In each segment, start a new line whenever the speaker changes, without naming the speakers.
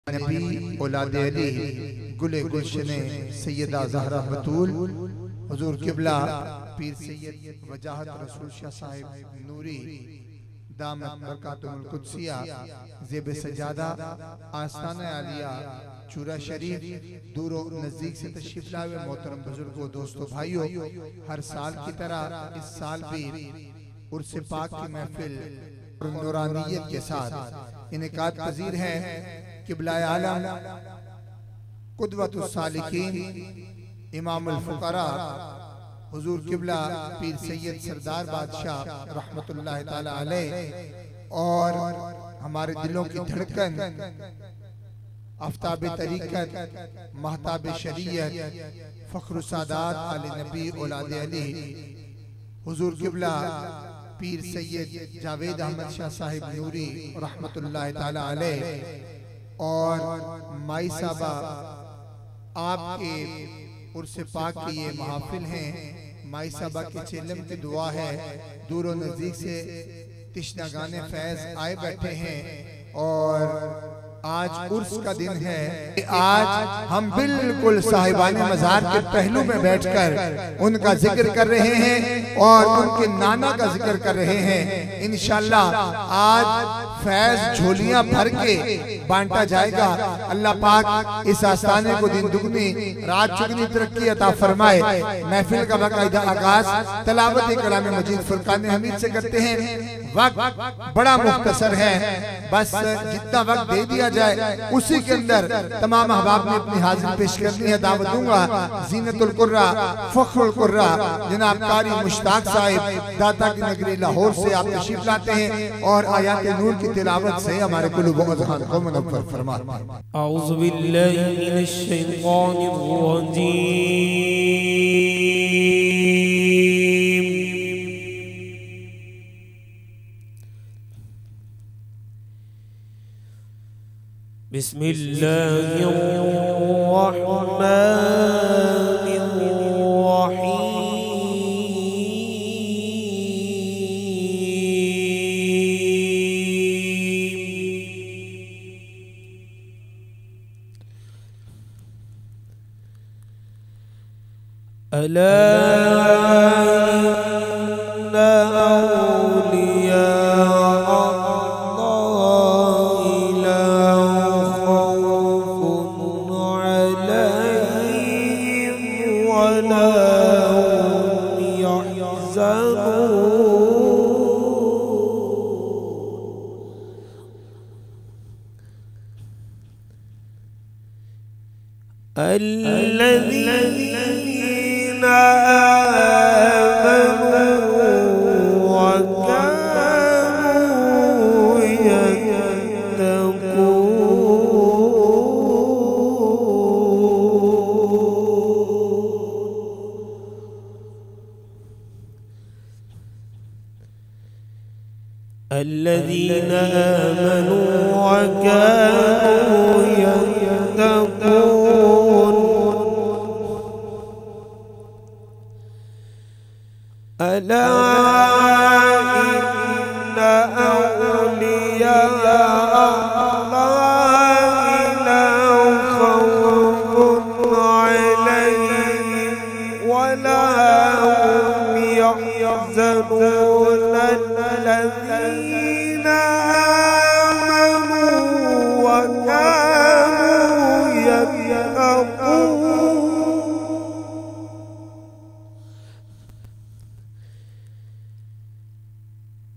नबी औलाद अली गुले गुलशने सैयदा ज़हरा बतूल हुजूर किबला पीर सैयद वजाहत रसूल शाह साहिब नूरी दामत बरकातुल कुद्सिया ज़ेब सजादा आस्ताना आलिया चूरा शरीफ दूर नजदीक से तशरीफ लाए मोहतरम बुजुर्गों दोस्तों भाइयों, हर साल की तरह इस साल भी उर्स पाक की महफिल नूरानियत के साथ इनेकाद पजीर है। किबलाए आलम कुदवतुस सालिकीन इमामुल फुकरा हुजूर किबला पीर सैयद सरदार बादशाह रहमतुल्लाह ताला अलैह और हमारे दिलों की धड़कन आफ्ताब तरीकत महताब शरीयत फख्र सादात आले नबी औलाद अली हुजूर किबला पीर सैयद जावेद अहमद शाह साहिब नूरी रहमतुल्लाह ताला अलैह और माई साहबा आपके उर्स पाक की ये महफिल हैं। माई साहबा के चेलम की दुआ है, दूर नजदीक से तिश्ना गाने फैज आए बैठे हैं और आज उर्स का दिन है। आज हम बिल्कुल साहिबाने मज़ार के पहलू में बैठकर उनका जिक्र कर रहे हैं और उनके नाना का जिक्र कर रहे हैं। इंशाअल्लाह आज फैज झोलियां भर के बांटा जाएगा। अल्लाह पाक इस आस्थाने को दिन दुगनी रात चुगनी तरक्की अता फरमाए। महफिल का बाकायदा आगाज तलावत कलाम मजीद फुरकान हमीद से करते हैं। वक्त बड़ा मुख्तसर है, बस जितना वक्त दे दिया जाए उसी के अंदर तमाम अहबाब ने अपनी हाजिरी पेश करनी है। दावत दूंगा जीनतुल कुर्रा फख्रुल कुर्रा जनाब कारी मुश्ताक साहिब दाता की नगरी लाहौर से आप तशरीफ लाते हैं और आयात नूर की तिलावत से हमारे कुलूब व अज़हान को मुनव्वर फरमाते हैं।
औज़ु बिल्लाहि मिनश शैतानिर रजीम। बिस्मिल्लाहिर रहमानिर रहीम। अला الذين آمنوا وكانوا يتقون الذين آمنوا وكانوا يتقون ألا إن أولياء الله لا خوف عليهم ولا هم يحزنون الذين آمنوا وكانوا يتقون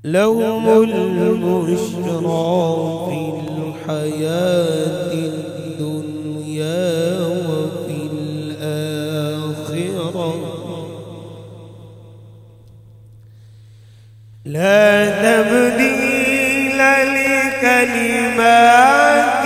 لهم البشرى في الحياة الدنيا وفي الآخرة لا تبديل لكلمات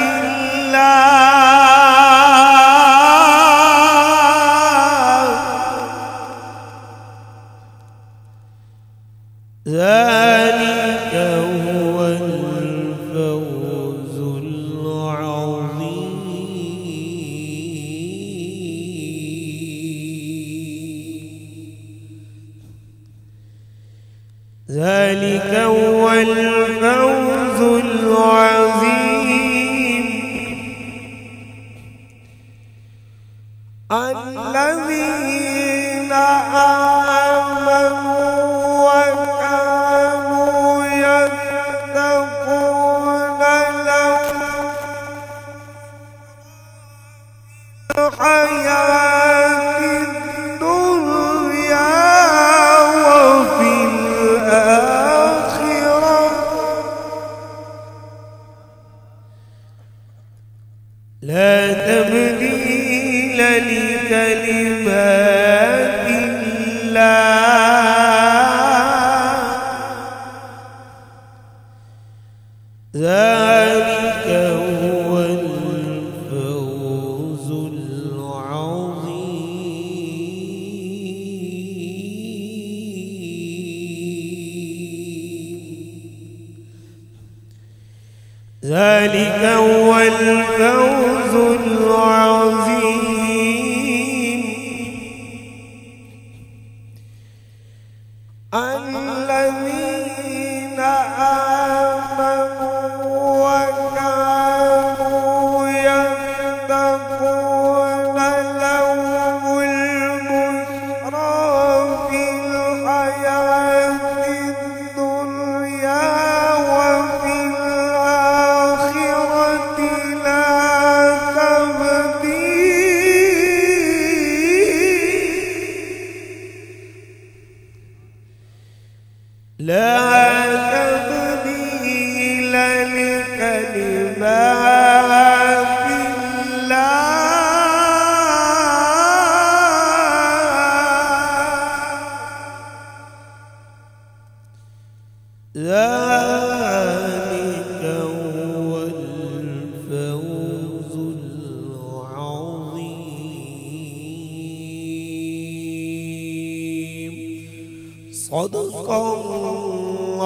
ذلك هو الفوز العظيم ذلك هو الفوز العظيم الذين آمنوا وكانوا يتقون لهم الحياة الدنيا وفي الآخرة لا تبديل لكلمات الله ذلك هو الفوز العظيم ذلك هو الفوز العظيم الذين آمنوا وكانوا يتقون لهم البشرى في الحياة الدنيا وفي الآخرة لا تبديل لكلمات الله ذلك هو الفوز العظيم صدق الله